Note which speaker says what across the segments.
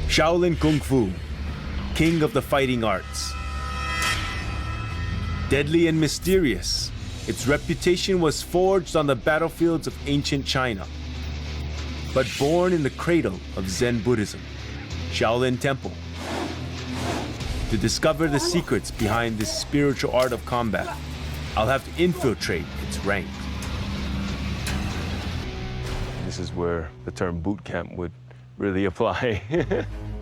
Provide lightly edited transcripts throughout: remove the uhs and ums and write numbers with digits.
Speaker 1: Shaolin Kung Fu, king of the fighting arts. Deadly and mysterious, its reputation was forged on the battlefields of ancient China. But born in the cradle of Zen Buddhism, Shaolin Temple. To discover the secrets behind this spiritual art of combat, I'll have to infiltrate its ranks.
Speaker 2: This is where the term boot camp would really apply.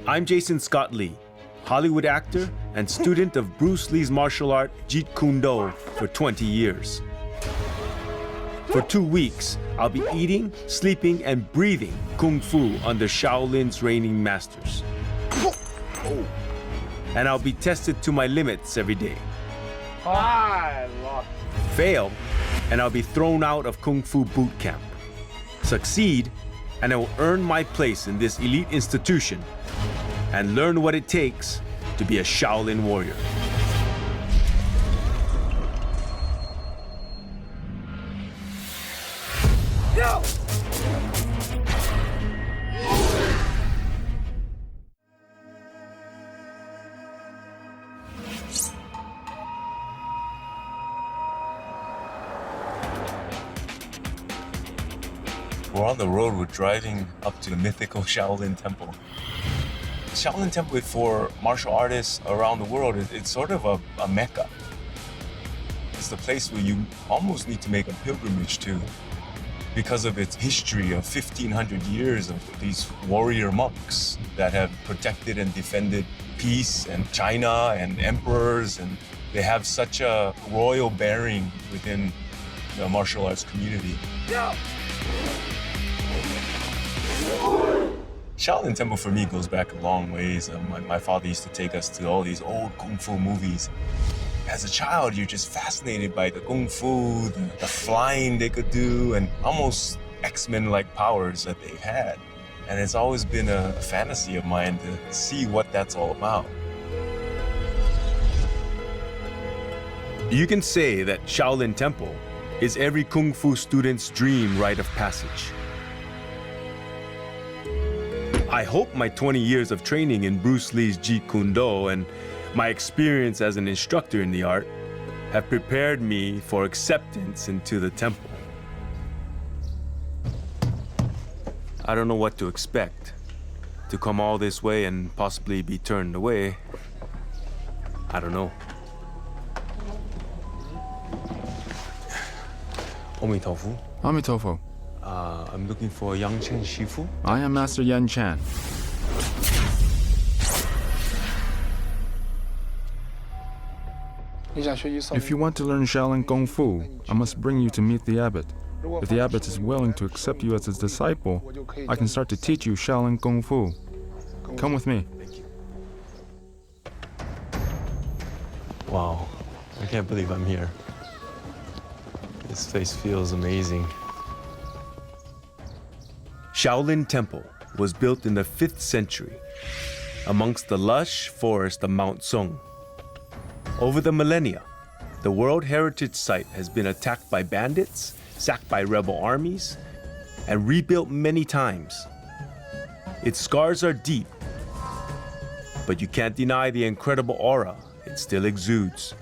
Speaker 1: I'm Jason Scott Lee, Hollywood actor and student of Bruce Lee's martial art Jeet Kune Do for 20 years. For 2 weeks, I'll be eating, sleeping, and breathing Kung Fu under Shaolin's reigning masters. And I'll be tested to my limits every day. Fail, and I'll be thrown out of Kung Fu boot camp. Succeed, and I will earn my place in this elite institution and learn what it takes to be a Shaolin warrior. Go!
Speaker 2: We're on the road, we're driving up to the mythical Shaolin Temple. Shaolin Temple for martial artists around the world, it's sort of a mecca. It's the place where you almost need to make a pilgrimage to because of its history of 1,500 years of these warrior monks that have protected and defended peace and China and emperors, and they have such a royal bearing within the martial arts community. Shaolin Temple for me goes back a long ways. My father used to take us to all these old Kung Fu movies. As a child, you're just fascinated by the Kung Fu, the flying they could do, and almost X-Men-like powers that they've had. And it's always been a fantasy of mine to see what that's all about.
Speaker 1: You can say that Shaolin Temple is every Kung Fu student's dream rite of passage. I hope my 20 years of training in Bruce Lee's Jeet Kune Do and my experience as an instructor in the art have prepared me for acceptance into the temple. I don't know what to expect. To come all this way and possibly be turned away, I don't know.
Speaker 2: Omitofu.
Speaker 3: Amitofu.
Speaker 2: I'm looking for Yang Chen Shifu.
Speaker 3: I am Master Yan Chan. If you want to learn Shaolin Kung Fu, I must bring you to meet the abbot. If the abbot is willing to accept you as his disciple, I can start to teach you Shaolin Kung Fu. Come with me.
Speaker 2: Wow, I can't believe I'm here. This place feels amazing.
Speaker 1: Shaolin Temple was built in the 5th century amongst the lush forest of Mount Song. Over the millennia, the World Heritage Site has been attacked by bandits, sacked by rebel armies, and rebuilt many times. Its scars are deep, but you can't deny the incredible aura it still exudes.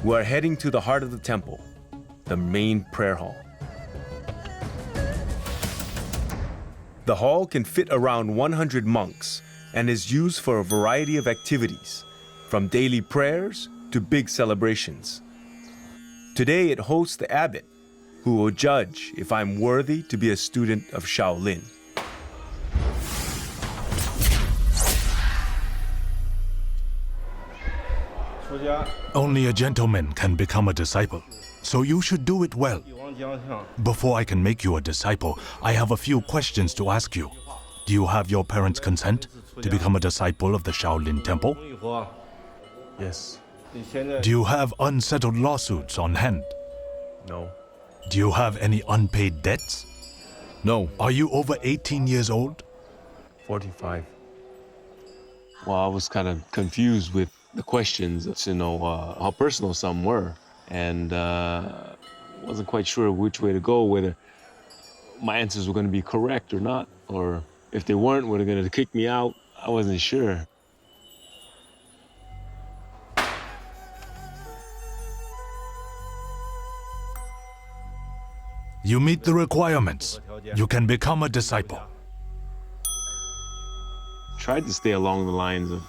Speaker 1: We are heading to the heart of the temple, the main prayer hall. The hall can fit around 100 monks and is used for a variety of activities, from daily prayers to big celebrations. Today it hosts the abbot, who will judge if I'm worthy to be a student of Shaolin.
Speaker 4: Only a gentleman can become a disciple, so you should do it well. Before I can make you a disciple, I have a few questions to ask you. Do you have your parents' consent to become a disciple of the Shaolin Temple?
Speaker 2: Yes.
Speaker 4: Do you have unsettled lawsuits on hand?
Speaker 2: No.
Speaker 4: Do you have any unpaid debts?
Speaker 3: No.
Speaker 4: Are you over 18 years old?
Speaker 2: 45. Well, I was kind of confused with the questions, how personal some were. And wasn't quite sure which way to go, whether my answers were going to be correct or not, or if they weren't, were they going to kick me out? I wasn't sure.
Speaker 4: You meet the requirements. You can become a disciple.
Speaker 2: Tried to stay along the lines of,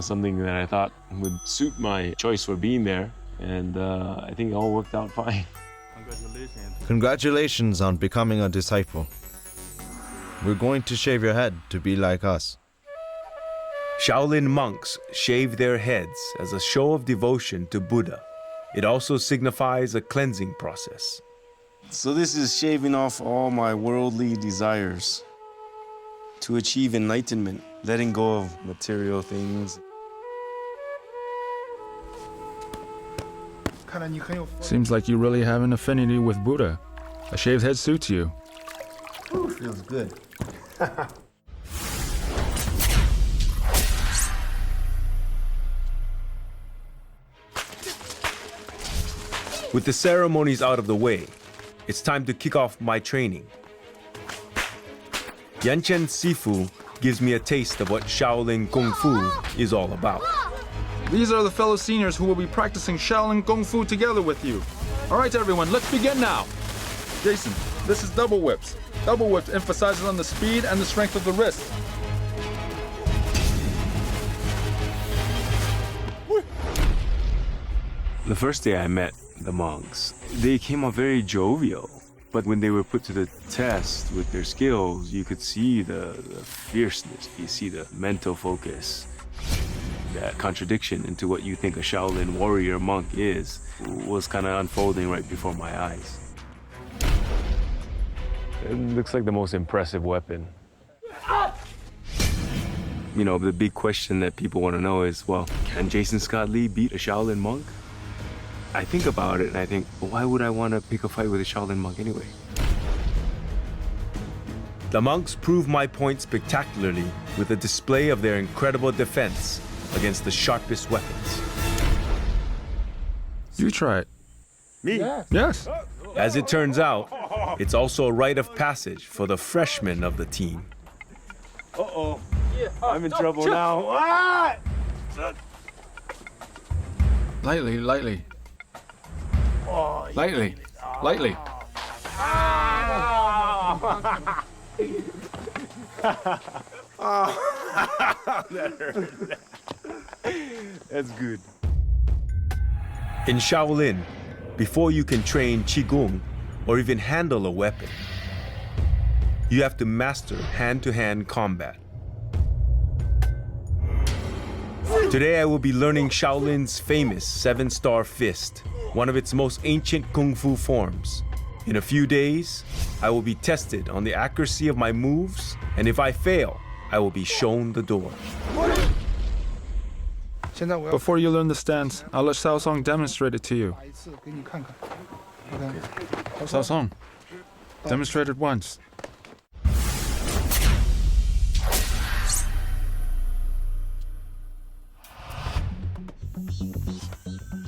Speaker 2: something that I thought would suit my choice for being there. And I think it all worked out fine.
Speaker 5: Congratulations on becoming a disciple. We're going to shave your head to be like us.
Speaker 1: Shaolin monks shave their heads as a show of devotion to Buddha. It also signifies a cleansing process.
Speaker 2: So this is shaving off all my worldly desires to achieve enlightenment, letting go of material things.
Speaker 3: Seems like you really have an affinity with Buddha. A shaved head suits you.
Speaker 5: Feels good.
Speaker 1: With the ceremonies out of the way, it's time to kick off my training. Yanchen Sifu gives me a taste of what Shaolin Kung Fu is all about.
Speaker 3: These are the fellow seniors who will be practicing Shaolin Kung Fu together with you. All right, everyone, let's begin now. Jason, this is double whips. Double whips emphasizes on the speed and the strength of the wrist.
Speaker 2: The first day I met the monks, they came off very jovial. But when they were put to the test with their skills, you could see the fierceness, you see the mental focus. That contradiction into what you think a Shaolin warrior monk is was kind of unfolding right before my eyes. It looks like the most impressive weapon. The big question that people want to know is, well, can Jason Scott Lee beat a Shaolin monk? I think about it and I think, why would I want to pick a fight with a Shaolin monk anyway?
Speaker 1: The monks prove my point spectacularly with a display of their incredible defense against the sharpest weapons.
Speaker 3: You try it.
Speaker 1: Me?
Speaker 3: Yes.
Speaker 1: As it turns out, it's also a rite of passage for the freshmen of the team.
Speaker 2: Uh-oh. I'm in trouble now. Ah!
Speaker 3: Lightly, lightly. Lightly, lightly.
Speaker 2: That hurt. That's good.
Speaker 1: In Shaolin, before you can train Qigong or even handle a weapon, you have to master hand-to-hand combat. Today I will be learning Shaolin's famous 7-star fist, one of its most ancient kung fu forms. In a few days, I will be tested on the accuracy of my moves, and if I fail, I will be shown the door.
Speaker 3: Before you learn the stance, I'll let Xiao Song demonstrate it to you. Xiao Song, demonstrate it once.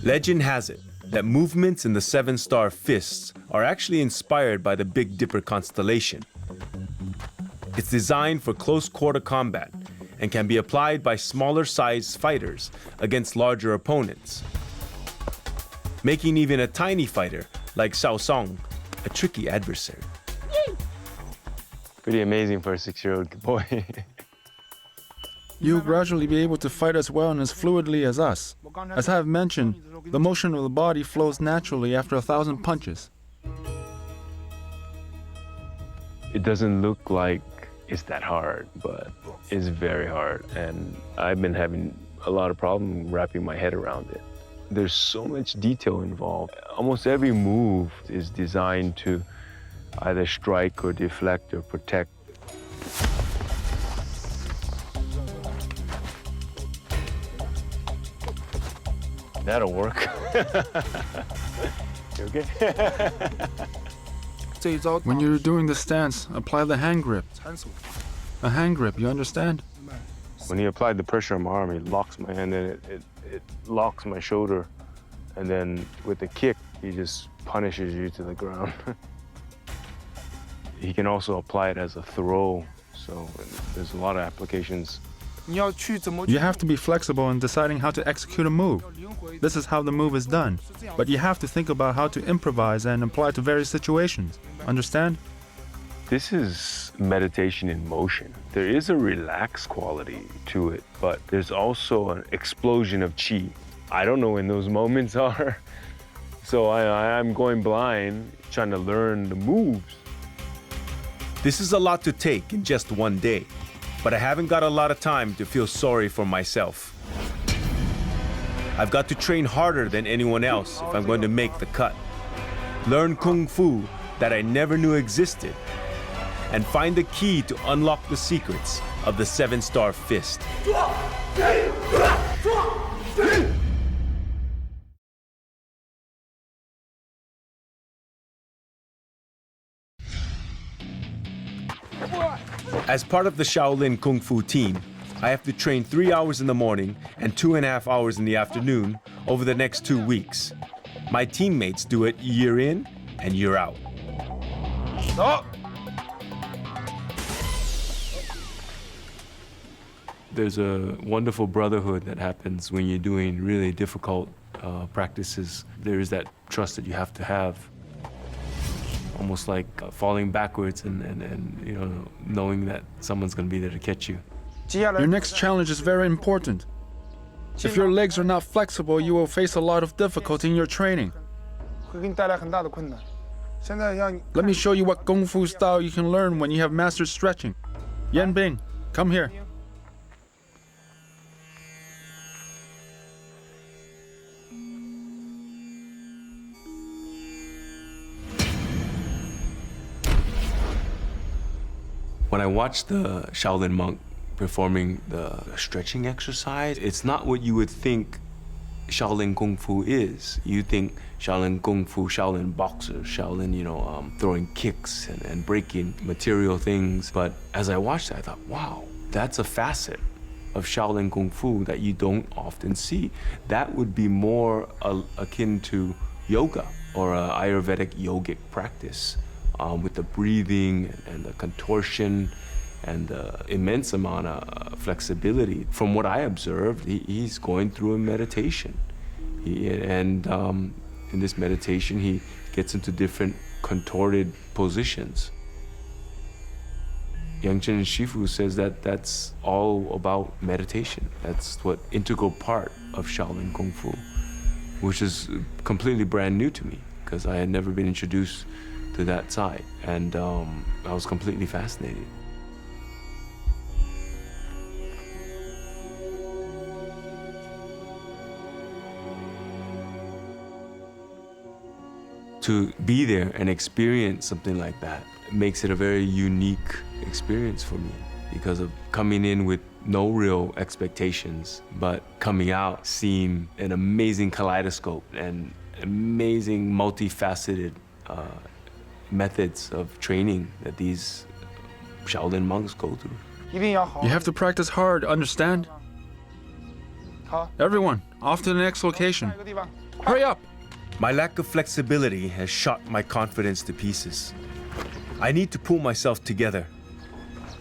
Speaker 1: Legend has it that movements in the 7-star fists are actually inspired by the Big Dipper constellation. It's designed for close quarter combat and can be applied by smaller sized fighters against larger opponents, making even a tiny fighter like Xiao Song a tricky adversary.
Speaker 2: Pretty amazing for a 6-year-old boy.
Speaker 3: You'll gradually be able to fight as well and as fluidly as us. As I have mentioned, the motion of the body flows naturally after 1,000 punches.
Speaker 2: It doesn't look like it's that hard, but it's very hard. And I've been having a lot of problem wrapping my head around it. There's so much detail involved. Almost every move is designed to either strike or deflect or protect. That'll work. You okay?
Speaker 3: When you're doing the stance, apply the hand grip. A hand grip, you understand?
Speaker 2: When he applied the pressure on my arm, he locks my hand and it locks my shoulder. And then with the kick, he just punishes you to the ground. He can also apply it as a throw. So there's a lot of applications
Speaker 3: You have to be flexible in deciding how to execute a move. This is how the move is done. But you have to think about how to improvise and apply to various situations. Understand?
Speaker 1: This is meditation in motion. There is a relaxed quality to it, but there's also an explosion of chi. I don't know when those moments are. So I'm going blind, trying to learn the moves. This is a lot to take in just one day, but I haven't got a lot of time to feel sorry for myself. I've got to train harder than anyone else if I'm going to make the cut. Learn Kung Fu that I never knew existed, and find the key to unlock the secrets of the 7-star fist. As part of the Shaolin Kung Fu team, I have to train 3 hours in the morning and 2.5 hours in the afternoon over the next 2 weeks. My teammates do it year in and year out. There's a wonderful brotherhood that happens when you're doing really difficult practices. There is that trust that you have to have. Almost like falling backwards and you know, knowing that someone's going to be there to catch you.
Speaker 3: Your next challenge is very important. If your legs are not flexible, you will face a lot of difficulty in your training. Let me show you what Kung Fu style you can learn when you have mastered stretching. Yan Bing, come here.
Speaker 1: When I watch the Shaolin monk performing the stretching exercise, it's not what you would think Shaolin Kung Fu is. You think Shaolin Kung Fu, Shaolin boxers, Shaolin, throwing kicks and breaking material things. But as I watched it, I thought, wow, that's a facet of Shaolin Kung Fu that you don't often see. That would be more akin to yoga or an Ayurvedic yogic practice. With the breathing and the contortion and the immense amount of flexibility. From what I observed, he's going through a meditation. In this meditation, he gets into different contorted positions. Yang Chen Shifu says that that's all about meditation. That's what integral part of Shaolin Kung Fu, which is completely brand new to me because I had never been introduced to that side, and I was completely fascinated. To be there and experience something like that makes it a very unique experience for me because of coming in with no real expectations, but coming out seeing an amazing kaleidoscope and amazing multifaceted methods of training that these Shaolin monks go through.
Speaker 3: You have to practice hard, understand? Everyone, off to the next location. Hurry up!
Speaker 1: My lack of flexibility has shot my confidence to pieces. I need to pull myself together.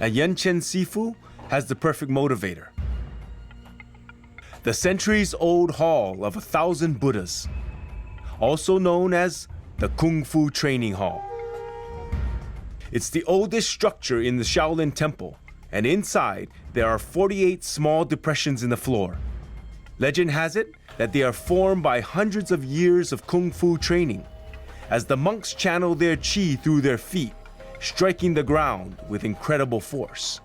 Speaker 1: And Yan Chen Sifu has the perfect motivator. The centuries-old Hall of 1,000 Buddhas, also known as the Kung Fu Training Hall. It's the oldest structure in the Shaolin Temple, and inside there are 48 small depressions in the floor. Legend has it that they are formed by hundreds of years of Kung Fu training, as the monks channel their chi through their feet, striking the ground with incredible force.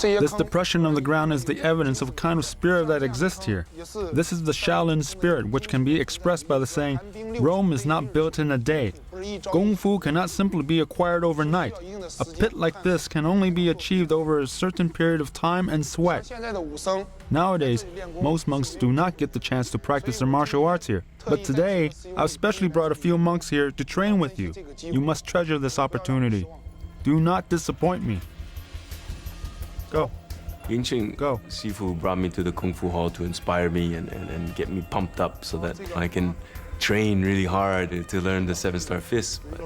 Speaker 3: This depression of the ground is the evidence of a kind of spirit that exists here. This is the Shaolin spirit, which can be expressed by the saying, Rome is not built in a day. Kung Fu cannot simply be acquired overnight. A pit like this can only be achieved over a certain period of time and sweat. Nowadays, most monks do not get the chance to practice their martial arts here. But today, I've specially brought a few monks here to train with you. You must treasure this opportunity. Do not disappoint me. Go.
Speaker 1: Yan Chen
Speaker 3: Go.
Speaker 1: Sifu brought me to the Kung Fu Hall to inspire me and get me pumped up so that I can train really hard to learn the 7-star fist. But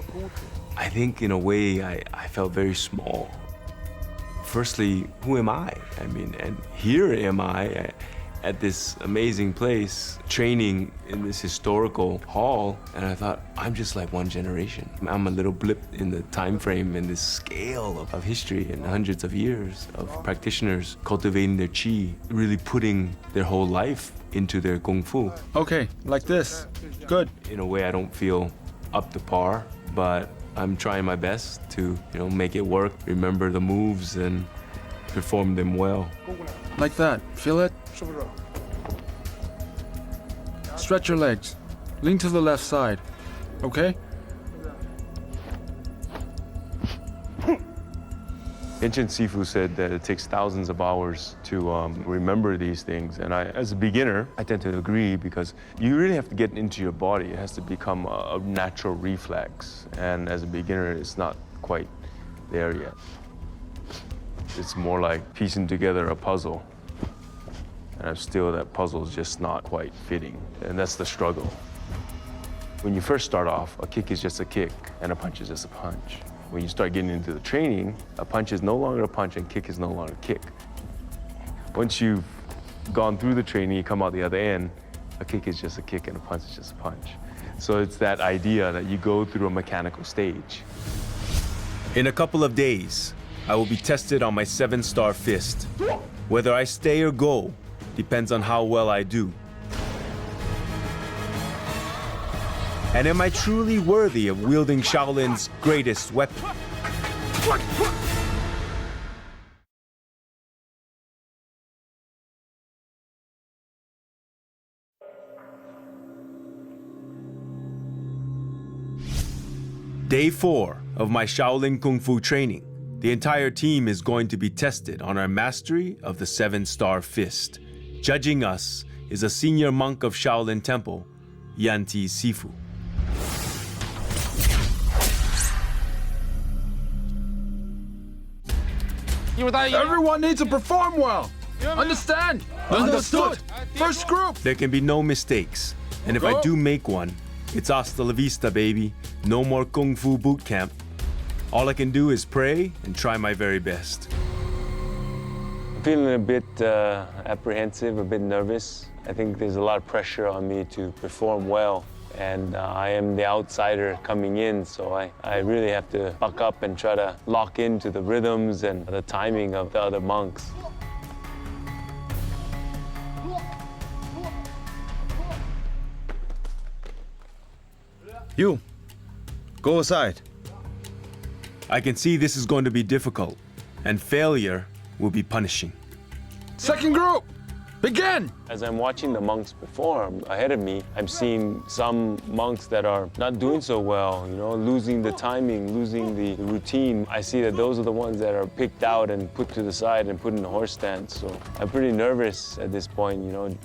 Speaker 1: I think in a way I felt very small. Firstly, who am I? I mean, and here am I at this amazing place, training in this historical hall, and I thought, I'm just like one generation. I'm a little blip in the time frame in this scale of history and hundreds of years of practitioners cultivating their chi, really putting their whole life into their kung fu.
Speaker 3: Okay, like this. Good.
Speaker 1: In a way, I don't feel up to par, but I'm trying my best to, make it work, remember the moves, and perform them well.
Speaker 3: Like that. Feel it? Stretch your legs. Lean to the left side. Okay?
Speaker 1: Ancient Sifu said that it takes thousands of hours to remember these things. And as a beginner, I tend to agree because you really have to get into your body. It has to become a natural reflex. And as a beginner, it's not quite there yet. It's more like piecing together a puzzle. And that puzzle is just not quite fitting. And that's the struggle. When you first start off, a kick is just a kick and a punch is just a punch. When you start getting into the training, a punch is no longer a punch and kick is no longer a kick. Once you've gone through the training, you come out the other end, a kick is just a kick and a punch is just a punch. So it's that idea that you go through a mechanical stage. In a couple of days, I will be tested on my 7-star fist. Whether I stay or go depends on how well I do. And am I truly worthy of wielding Shaolin's greatest weapon? Day 4 of my Shaolin Kung Fu training. The entire team is going to be tested on our mastery of the 7-star fist. Judging us is a senior monk of Shaolin Temple, Yanti Sifu.
Speaker 3: Everyone needs to perform well. Understand? Understood. First group.
Speaker 1: There can be no mistakes. And if I do make one, it's hasta la vista, baby. No more Kung Fu boot camp. All I can do is pray and try my very best. I'm feeling a bit apprehensive, a bit nervous. I think there's a lot of pressure on me to perform well. And I am the outsider coming in, so I really have to buck up and try to lock into the rhythms and the timing of the other monks.
Speaker 5: You, go aside.
Speaker 1: I can see this is going to be difficult, and failure will be punishing.
Speaker 3: Second group. Begin!
Speaker 1: As I'm watching the monks perform ahead of me, I'm seeing some monks that are not doing so well, losing the timing, losing the routine. I see that those are the ones that are picked out and put to the side and put in the horse stance. So I'm pretty nervous at this point,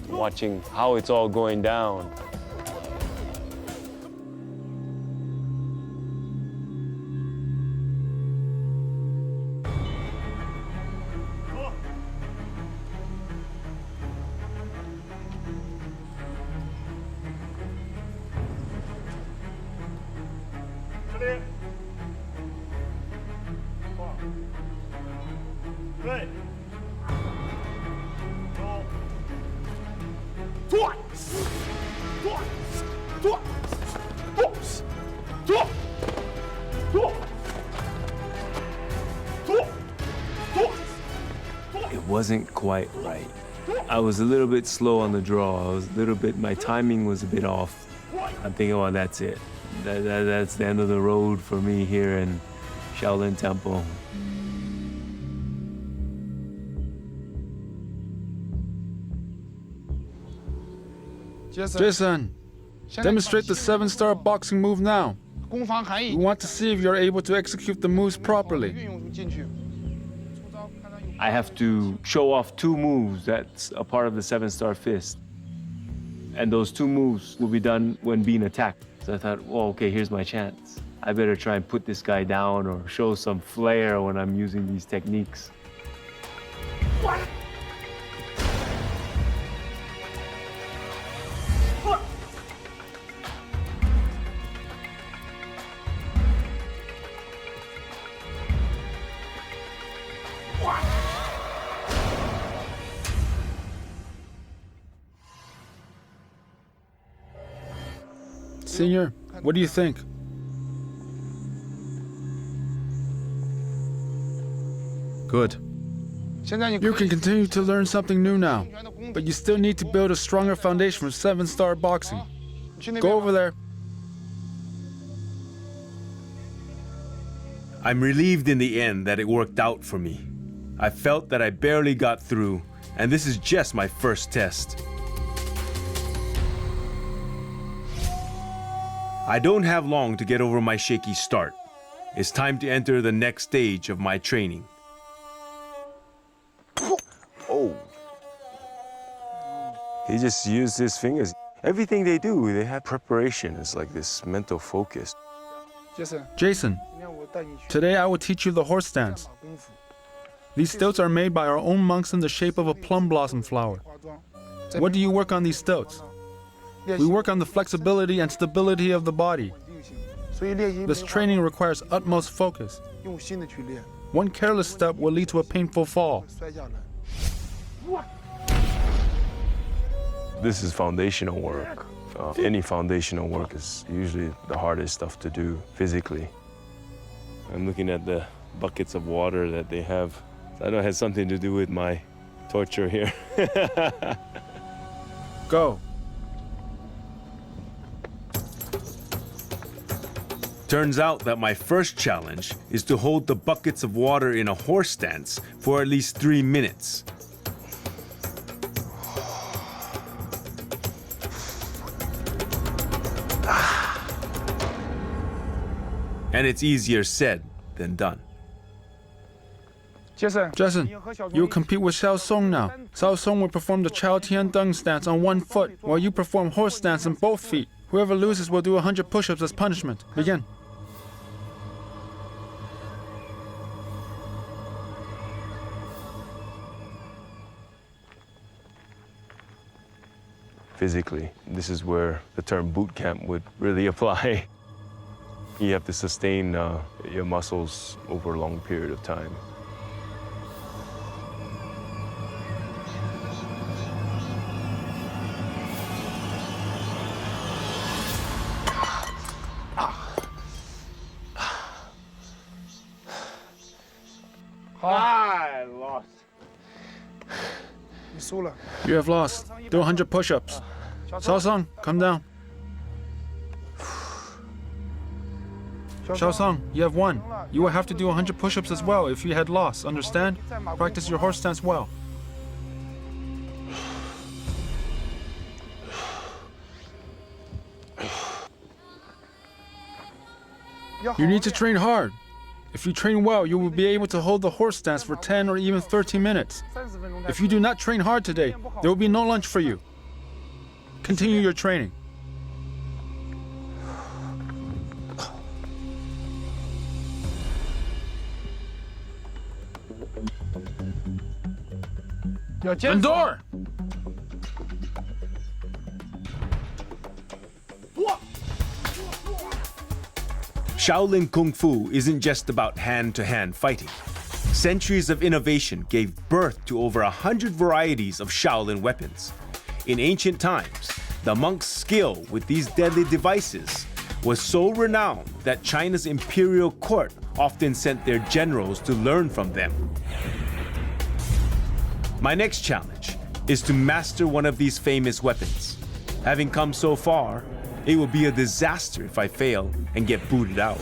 Speaker 1: watching how it's all going down. It wasn't quite right. I was a little bit slow on the draw. My timing was a bit off. I'm thinking, well, that's it. That's the end of the road for me here in Shaolin Temple.
Speaker 3: Jason, demonstrate the 7-star boxing move now. We want to see if you're able to execute the moves properly.
Speaker 1: I have to show off 2 moves that's a part of the 7-star fist. And those 2 moves will be done when being attacked. So I thought, well, okay, here's my chance. I better try and put this guy down or show some flair when I'm using these techniques.
Speaker 3: Senior, what do you think?
Speaker 5: Good.
Speaker 3: You can continue to learn something new now, but you still need to build a stronger foundation for 7-star boxing. Go over there.
Speaker 1: I'm relieved in the end that it worked out for me. I felt that I barely got through, and this is just my first test. I don't have long to get over my shaky start. It's time to enter the next stage of my training.
Speaker 2: Oh. He just used his fingers. Everything they do, they have preparation. It's like this mental focus.
Speaker 3: Jason, today I will teach you the horse stance. These stilts are made by our own monks in the shape of a plum blossom flower. What do you work on these stilts? We work on the flexibility and stability of the body. This training requires utmost focus. One careless step will lead to a painful fall.
Speaker 2: This is foundational work. Any foundational work is usually the hardest stuff to do physically. I'm looking at the buckets of water that they have. I know it has something to do with my torture here.
Speaker 3: Go.
Speaker 1: Turns out that my first challenge is to hold the buckets of water in a horse stance for at least 3 minutes. And it's easier said than done.
Speaker 3: Jason, you will compete with Xiao Song now. Xiao Song will perform the Chao Tian Deng stance on one foot, while you perform horse stance on both feet. Whoever loses will do 100 push-ups as punishment. Begin.
Speaker 2: Physically, this is where the term boot camp would really apply. You have to sustain your muscles over a long period of time.
Speaker 6: I lost.
Speaker 3: You have lost. Do 100 push-ups. Xiao Song, come down. Xiao Song, you have won. You will have to do 100 push-ups as well if you had lost, understand? Practice your horse stance well. You need to train hard. If you train well, you will be able to hold the horse stance for 10 or even 30 minutes. If you do not train hard today, there will be no lunch for you. Continue your training. Endure!
Speaker 1: Shaolin Kung Fu isn't just about hand-to-hand fighting. Centuries of innovation gave birth to over 100 varieties of Shaolin weapons. In ancient times, the monks' skill with these deadly devices was so renowned that China's imperial court often sent their generals to learn from them. My next challenge is to master one of these famous weapons. Having come so far, it will be a disaster if I fail and get booted out.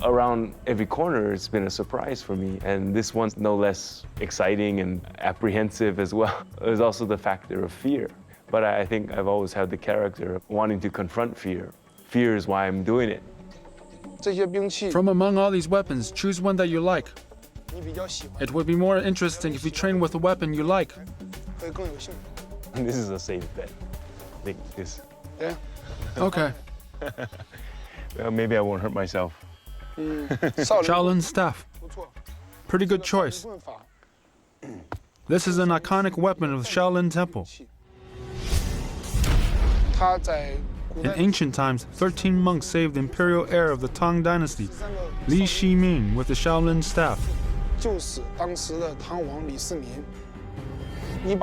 Speaker 2: Around every corner, it's been a surprise for me, and this one's no less exciting and apprehensive as well. There's also the factor of fear, but I think I've always had the character of wanting to confront fear. Fear is why I'm doing it.
Speaker 3: From among all these weapons, choose one that you like. It would be more interesting if you train with a weapon you like.
Speaker 2: This is a safe bet. I think this.
Speaker 3: Okay.
Speaker 2: Well, maybe I won't hurt myself.
Speaker 3: Shaolin staff. Pretty good choice. This is an iconic weapon of the Shaolin Temple. In ancient times, 13 monks saved the imperial heir of the Tang Dynasty, Li Shiming, with the Shaolin staff.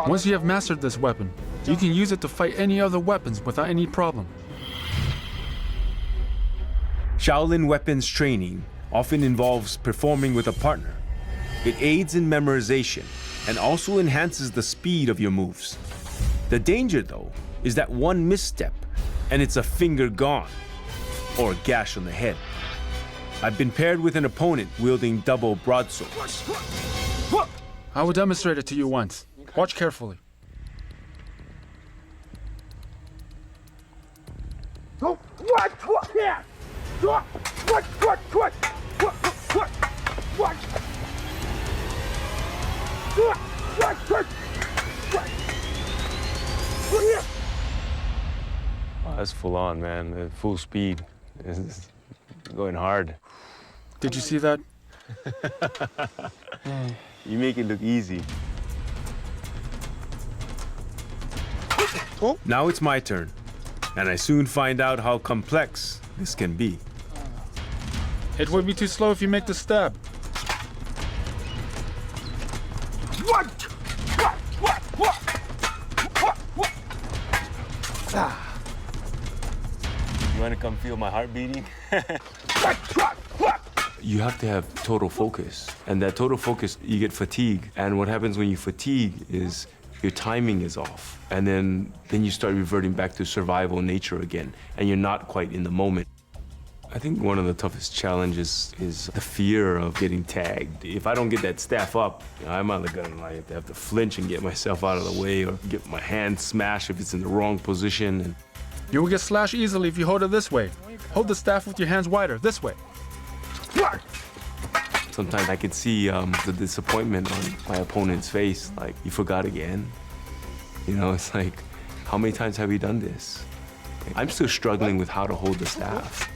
Speaker 3: Once you have mastered this weapon, you can use it to fight any other weapons without any problem.
Speaker 1: Shaolin weapons training often involves performing with a partner. It aids in memorization and also enhances the speed of your moves. The danger, though, is that one misstep and it's a finger gone or a gash on the head. I've been paired with an opponent wielding double broadswords.
Speaker 3: I will demonstrate it to you once. Watch carefully.
Speaker 2: Wow, that's full on, man. Full speed. It's going hard.
Speaker 3: Did you see that?
Speaker 2: You make it look easy.
Speaker 1: Now it's my turn, and I soon find out how complex this can be.
Speaker 3: It would be too slow if you make the stab.
Speaker 2: You want to come feel my heart beating? You have to have total focus. And that total focus, you get fatigue. And what happens when you fatigue is your timing is off. And then you start reverting back to survival nature again. And you're not quite in the moment. I think one of the toughest challenges is the fear of getting tagged. If I don't get that staff up, I'm either gonna have to flinch and get myself out of the way or get my hand smashed if it's in the wrong position. And
Speaker 3: You will get slashed easily if you hold it this way. Hold the staff with your hands wider, this way.
Speaker 2: sometimes I could see the disappointment on my opponent's face, like, you forgot again. You know, it's like, how many times have we done this? I'm still struggling with how to hold the staff.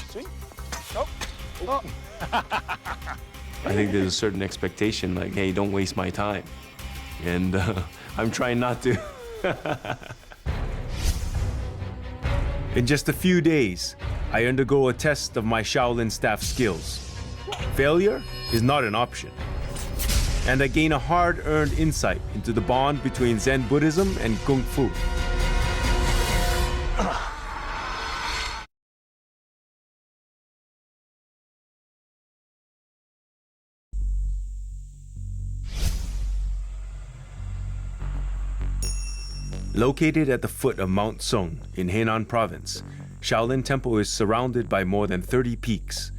Speaker 2: I think there's a certain expectation, like, hey, don't waste my time. And I'm trying not to.
Speaker 1: In just a few days, I undergo a test of my Shaolin staff skills. Failure is not an option. And I gain a hard-earned insight into the bond between Zen Buddhism and Kung Fu. Located at the foot of Mount Song in Henan Province, Shaolin Temple is surrounded by more than 30 peaks,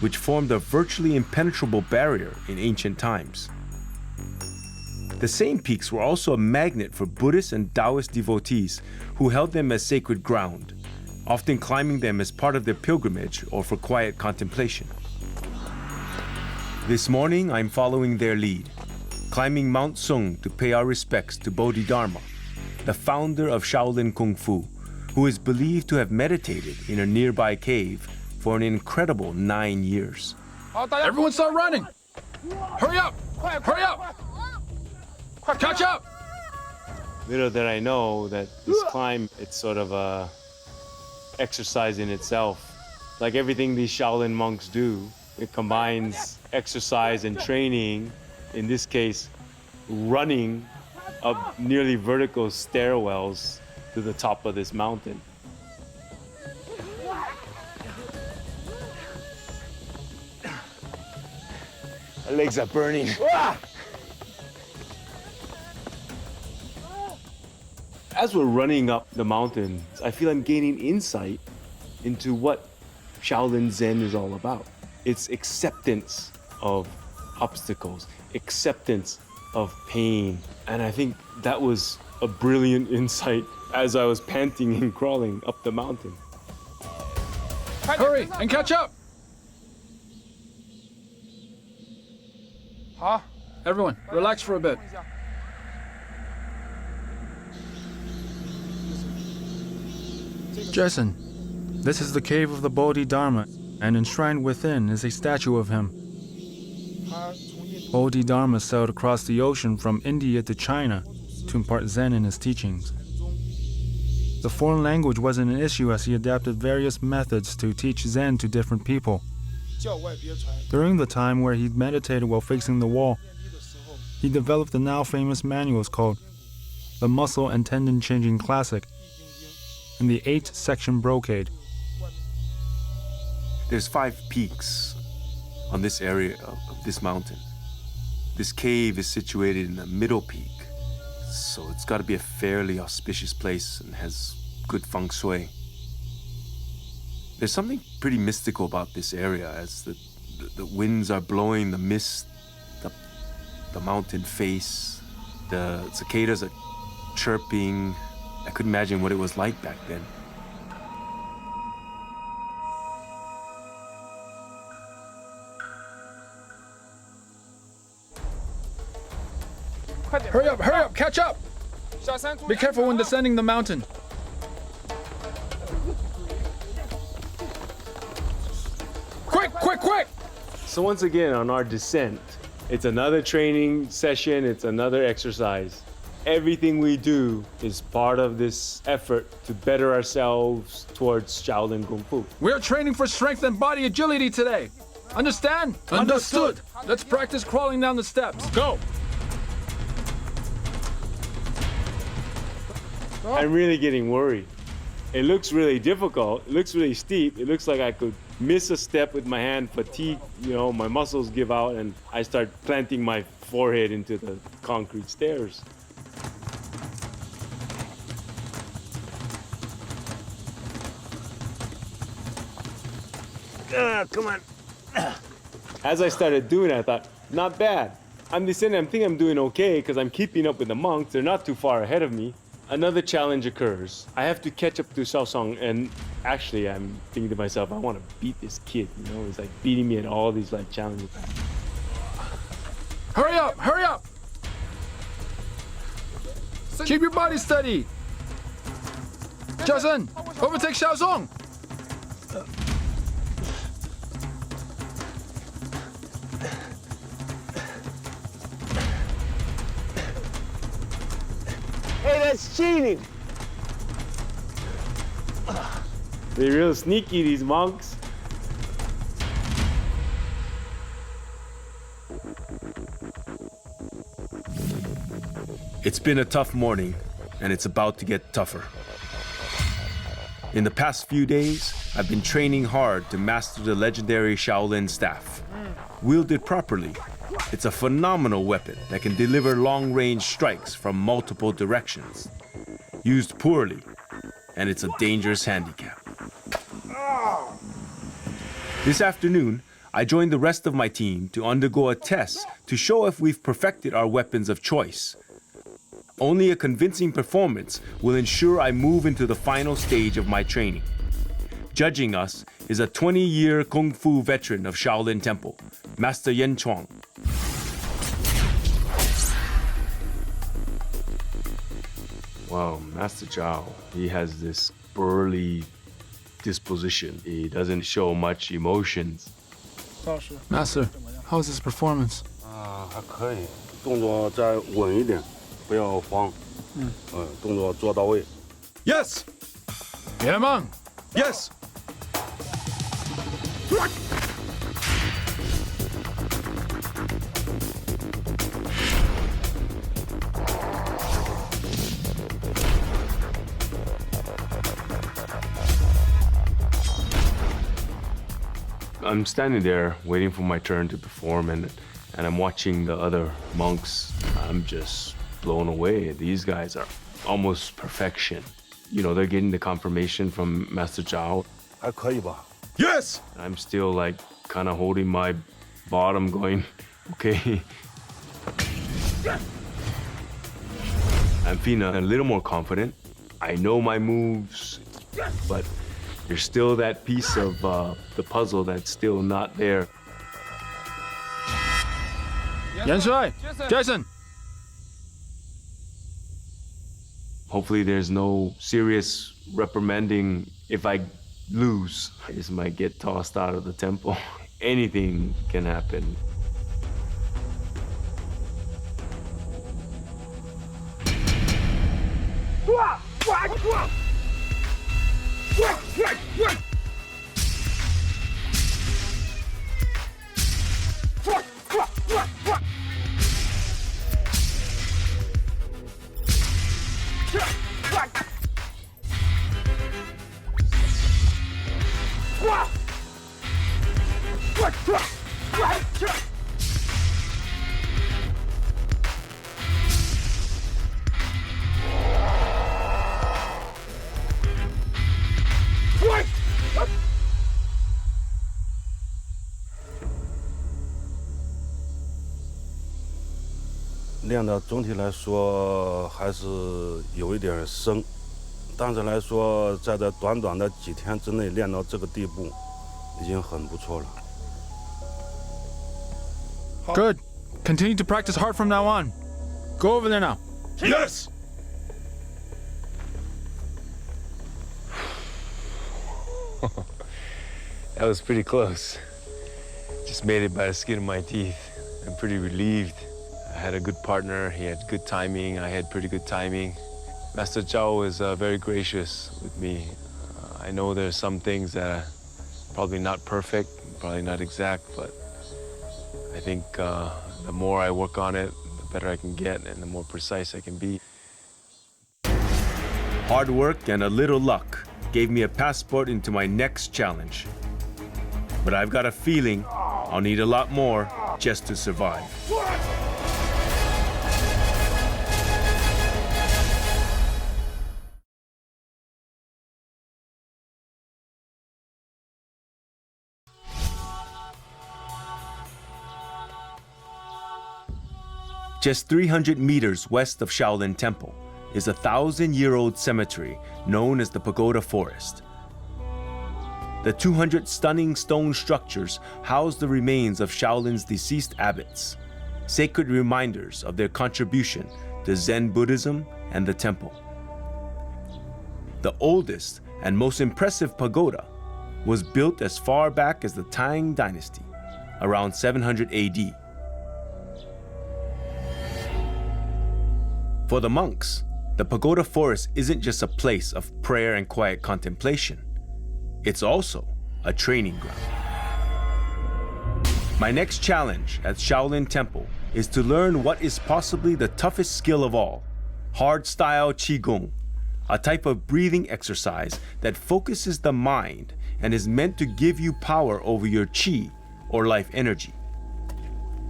Speaker 1: which formed a virtually impenetrable barrier in ancient times. The same peaks were also a magnet for Buddhist and Taoist devotees who held them as sacred ground, often climbing them as part of their pilgrimage or for quiet contemplation. This morning, I'm following their lead, climbing Mount Song to pay our respects to Bodhidharma, the founder of Shaolin Kung Fu, who is believed to have meditated in a nearby cave for an incredible 9 years.
Speaker 3: Everyone start running! Hurry up! Hurry up! Catch up!
Speaker 2: Little did I know that this climb, it's sort of a exercise in itself. Like everything these Shaolin monks do, it combines exercise and training, in this case, running up nearly vertical stairwells to the top of this mountain. My legs are burning. As we're running up the mountain, I feel I'm gaining insight into what Shaolin Zen is all about. It's acceptance of obstacles, acceptance of pain. And I think that was a brilliant insight as I was panting and crawling up the mountain.
Speaker 3: Hurry and catch up! Everyone, relax for a bit. Jason, this is the cave of the Bodhidharma, and enshrined within is a statue of him. Bodhidharma sailed across the ocean from India to China to impart Zen in his teachings. The foreign language wasn't an issue as he adapted various methods to teach Zen to different people. During the time where he meditated while facing the wall, he developed the now famous manuals called the Muscle and Tendon Changing Classic and the 8-section brocade.
Speaker 1: There's 5 peaks on this area of this mountain. This cave is situated in the middle peak, so it's got to be a fairly auspicious place and has good feng shui. There's something pretty mystical about this area as the winds are blowing the mist up the mountain face. The cicadas are chirping. I couldn't imagine what it was like back then.
Speaker 3: Hurry up, catch up! Be careful when descending the mountain. Quick!
Speaker 1: So once again, on our descent, it's another training session, it's another exercise. Everything we do is part of this effort to better ourselves towards Shaolin Kung Fu.
Speaker 3: We're training for strength and body agility today. Understand? Understood. Let's practice crawling down the steps. Go!
Speaker 1: I'm really getting worried. It looks really difficult, it looks really steep, it looks like I could miss a step with my hand, fatigue, my muscles give out and I start planting my forehead into the concrete stairs. Come on. As I started doing it, I thought, not bad. I'm descending, I think I'm doing okay because I'm keeping up with the monks. They're not too far ahead of me. Another challenge occurs. I have to catch up to Shaosong, and actually I'm thinking to myself, I want to beat this kid, He's like beating me at all these challenges.
Speaker 3: Hurry up! Keep your body steady! Jason, overtake Shaosong!
Speaker 1: Hey, that's cheating! They're real sneaky, these monks. It's been a tough morning, and it's about to get tougher. In the past few days, I've been training hard to master the legendary Shaolin staff. Wielded properly, it's a phenomenal weapon that can deliver long-range strikes from multiple directions. Used poorly, and it's a dangerous handicap. This afternoon, I joined the rest of my team to undergo a test to show if we've perfected our weapons of choice. Only a convincing performance will ensure I move into the final stage of my training. Judging us is a 20-year Kung Fu veteran of Shaolin Temple, Master Yen Chuang. Wow, Master Zhao, he has this burly disposition. He doesn't show much emotions.
Speaker 3: Master, how's his performance?
Speaker 6: 还可以，动作再稳一点，不要慌。动作做到位。
Speaker 3: Yes! Yeah, Yes!
Speaker 1: I'm standing there waiting for my turn to perform, and I'm watching the other monks. I'm just blown away. These guys are almost perfection. They're getting the confirmation from Master Zhao.
Speaker 6: 还可以吧？
Speaker 3: Yes!
Speaker 1: I'm still kind of holding my bottom going, okay. I'm feeling a little more confident. I know my moves, but there's still that piece of the puzzle that's still not there.
Speaker 3: Yan Shui! Jason!
Speaker 1: Hopefully there's no serious reprimanding if I lose. I just might get tossed out of the temple. Anything can happen.
Speaker 6: 练的总体来说还是有一点生，但是来说，在这短短的几天之内练到这个地步，已经很不错了。
Speaker 3: Good. Continue to practice hard from now on. Go over there now.
Speaker 1: Yes! That was pretty close. Just made it by the skin of my teeth. I'm pretty relieved. I had a good partner, he had good timing, I had pretty good timing. Master Zhao was very gracious with me. I know there's some things that are probably not perfect, probably not exact, but I think the more I work on it, the better I can get and the more precise I can be. Hard work and a little luck gave me a passport into my next challenge. But I've got a feeling I'll need a lot more just to survive. Just 300 meters west of Shaolin Temple is a 1,000-year-old cemetery known as the Pagoda Forest. The 200 stunning stone structures house the remains of Shaolin's deceased abbots, sacred reminders of their contribution to Zen Buddhism and the temple. The oldest and most impressive pagoda was built as far back as the Tang Dynasty, around 700 AD. For the monks, the Pagoda Forest isn't just a place of prayer and quiet contemplation. It's also a training ground. My next challenge at Shaolin Temple is to learn what is possibly the toughest skill of all, hard-style Qigong, a type of breathing exercise that focuses the mind and is meant to give you power over your Qi or life energy.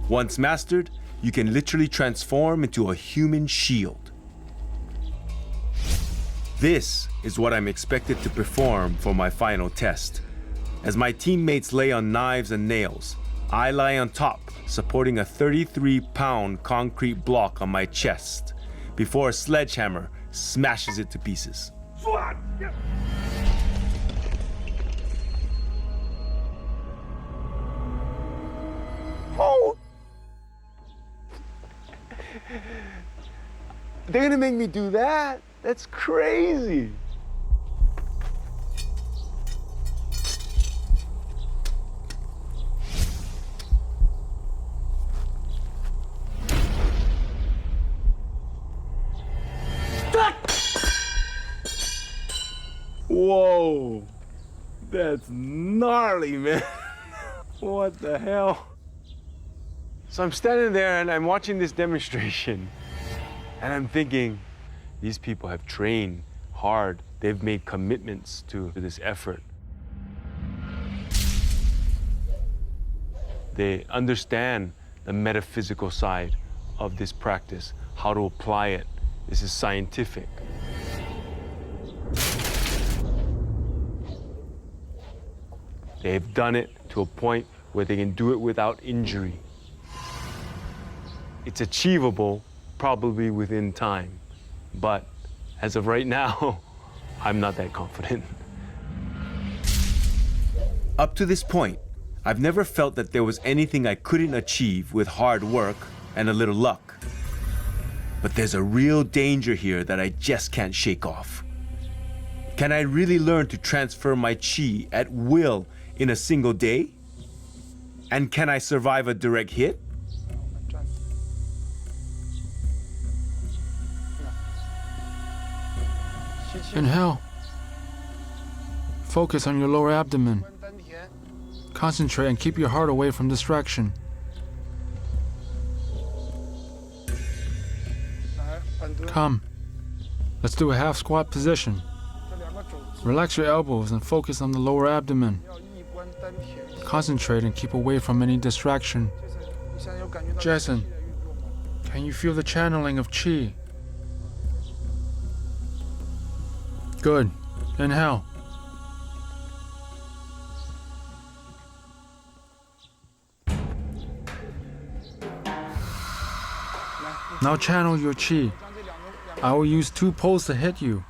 Speaker 1: Once mastered, you can literally transform into a human shield. This is what I'm expected to perform for my final test. As my teammates lay on knives and nails, I lie on top, supporting a 33-pound concrete block on my chest, before a sledgehammer smashes it to pieces. Oh! They're gonna make me do that? That's crazy. Whoa, that's gnarly, man. What the hell? So I'm standing there and I'm watching this demonstration and I'm thinking, these people have trained hard. They've made commitments to this effort. They understand the metaphysical side of this practice, how to apply it. This is scientific. They've done it to a point where they can do it without injury. It's achievable, probably within time. But as of right now, I'm not that confident. Up to this point, I've never felt that there was anything I couldn't achieve with hard work and a little luck. But there's a real danger here that I just can't shake off. Can I really learn to transfer my Qi at will in a single day? And can I survive a direct hit?
Speaker 3: Inhale. Focus on your lower abdomen. Concentrate and keep your heart away from distraction. Come. Let's do a half squat position. Relax your elbows and focus on the lower abdomen. Concentrate and keep away from any distraction. Jason, can you feel the channeling of qi? Good. Inhale. Now channel your qi. I will use 2 poles to hit you.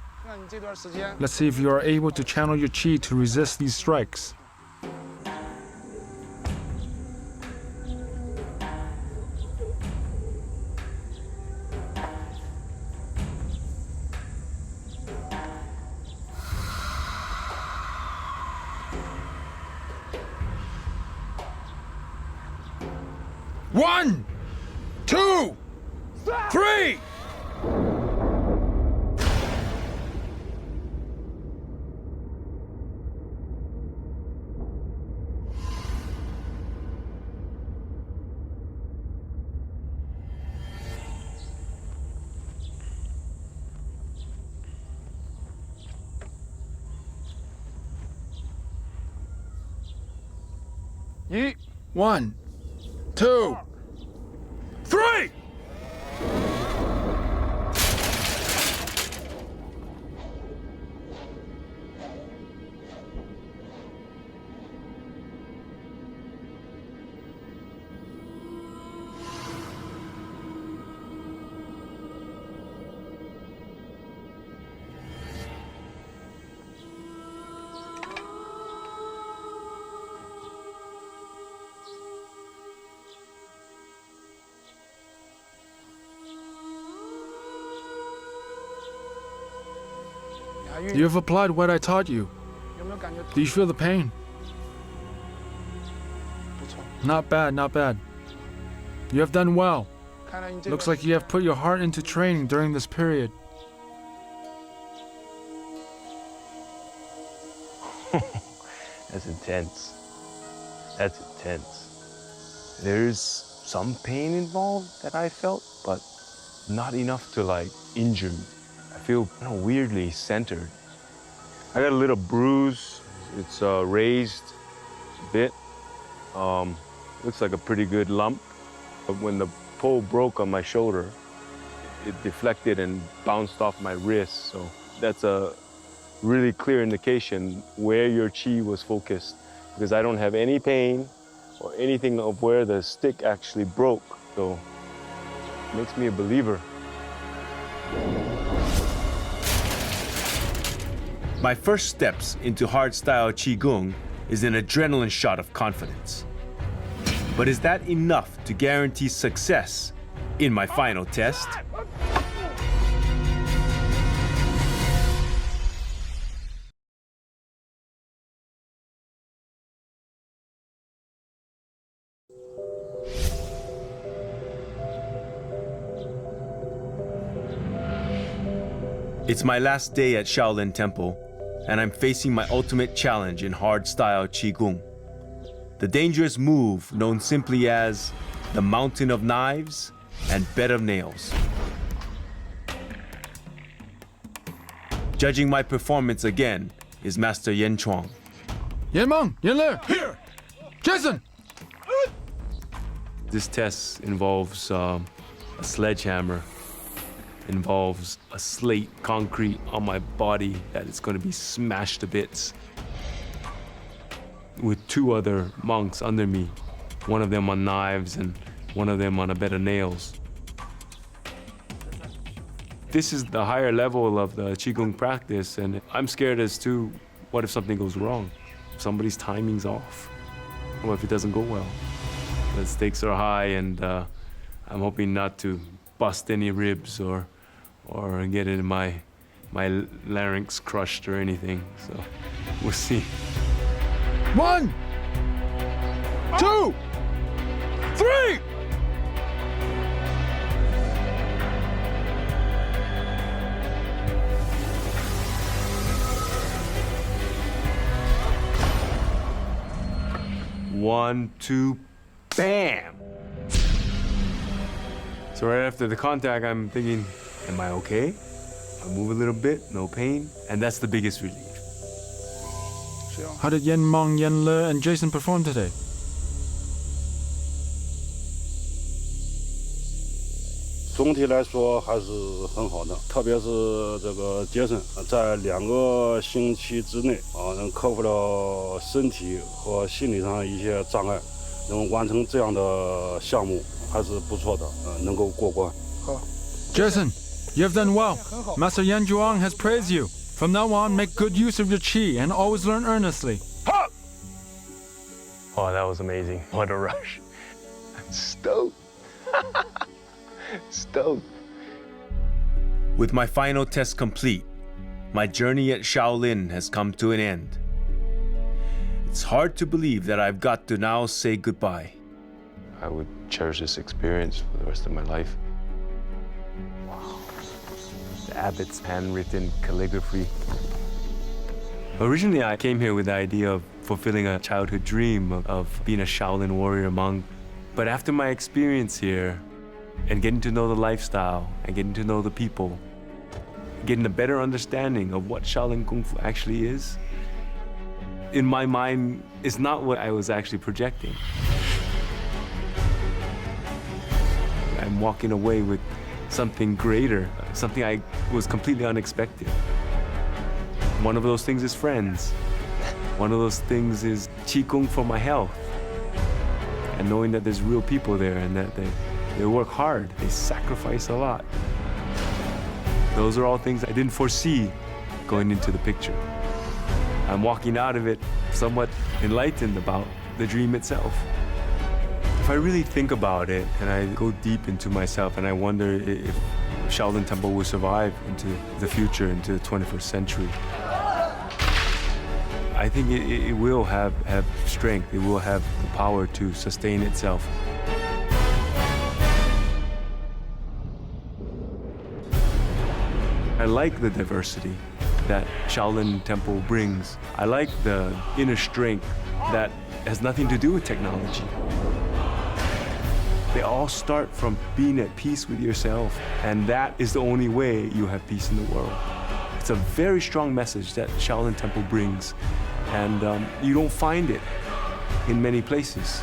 Speaker 3: Let's see if you are able to channel your qi to resist these strikes. One, 2, 3! One, 2, 3! You have applied what I taught you. Do you feel the pain? Not bad, not bad. You have done well. Looks like you have put your heart into training during this period.
Speaker 1: That's intense. That's intense. There's some pain involved that I felt, but not enough to like injure me. I feel kind of weirdly centered. I got a little bruise. It's raised a bit. Looks like a pretty good lump. But when the pole broke on my shoulder, it deflected and bounced off my wrist. So that's a really clear indication where your chi was focused, because I don't have any pain or anything of where the stick actually broke. So it makes me a believer. My first steps into hardstyle Qigong is an adrenaline shot of confidence. But is that enough to guarantee success in my final test? It's my last day at Shaolin Temple, and I'm facing my ultimate challenge in hardstyle Qigong. The dangerous move known simply as the Mountain of Knives and Bed of Nails. Judging my performance again is Master Yan Chuang.
Speaker 3: Yanmeng, Yanle, here! Jason!
Speaker 1: This test involves a sledgehammer, involves a slate concrete on my body that is going to be smashed to bits, with 2 other monks under me, one of them on knives and one of them on a bed of nails. This is the higher level of the Qigong practice, and I'm scared as to what if something goes wrong? If somebody's timing's off, or if it doesn't go well. The stakes are high, and I'm hoping not to bust any ribs or get in my larynx crushed or anything, so we'll see.
Speaker 3: 1, 2, 3!
Speaker 1: One, two, bam! So right after the contact, I'm thinking, am I okay? I move a little bit, no pain, and that's the biggest relief.
Speaker 3: How did Yen Mong, Yen Le, and Jason perform today?
Speaker 6: "总体来说还是很好的，特别是这个杰森，在2个星期之内能克服了身体和心理上的一些障碍，能完成这样的项目还是不错的，能够过关。"
Speaker 3: Jason, you have done well. Master Yan Zhuang has praised you. From now on, make good use of your qi and always learn earnestly.
Speaker 1: Oh, that was amazing. What a rush. I'm stoked. Stoked. With my final test complete, my journey at Shaolin has come to an end. It's hard to believe that I've got to now say goodbye.
Speaker 2: I would cherish this experience for the rest of my life.
Speaker 1: The abbot's handwritten calligraphy. Originally, I came here with the idea of fulfilling a childhood dream of being a Shaolin warrior monk. But after my experience here, and getting to know the lifestyle, and getting to know the people, getting a better understanding of what Shaolin Kung Fu actually is, in my mind, is not what I was actually projecting. I'm walking away with something greater, something I was completely unexpected. One of those things is friends. One of those things is Qigong for my health. And knowing that there's real people there and that they work hard, they sacrifice a lot. Those are all things I didn't foresee going into the picture. I'm walking out of it somewhat enlightened about the dream itself. If I really think about it and I go deep into myself and I wonder if Shaolin Temple will survive into the future, into the 21st century, I think it will have strength, it will have the power to sustain itself. I like the diversity that Shaolin Temple brings. I like the inner strength that has nothing to do with technology. They all start from being at peace with yourself, and that is the only way you have peace in the world. It's a very strong message that Shaolin Temple brings, and you don't find it in many places.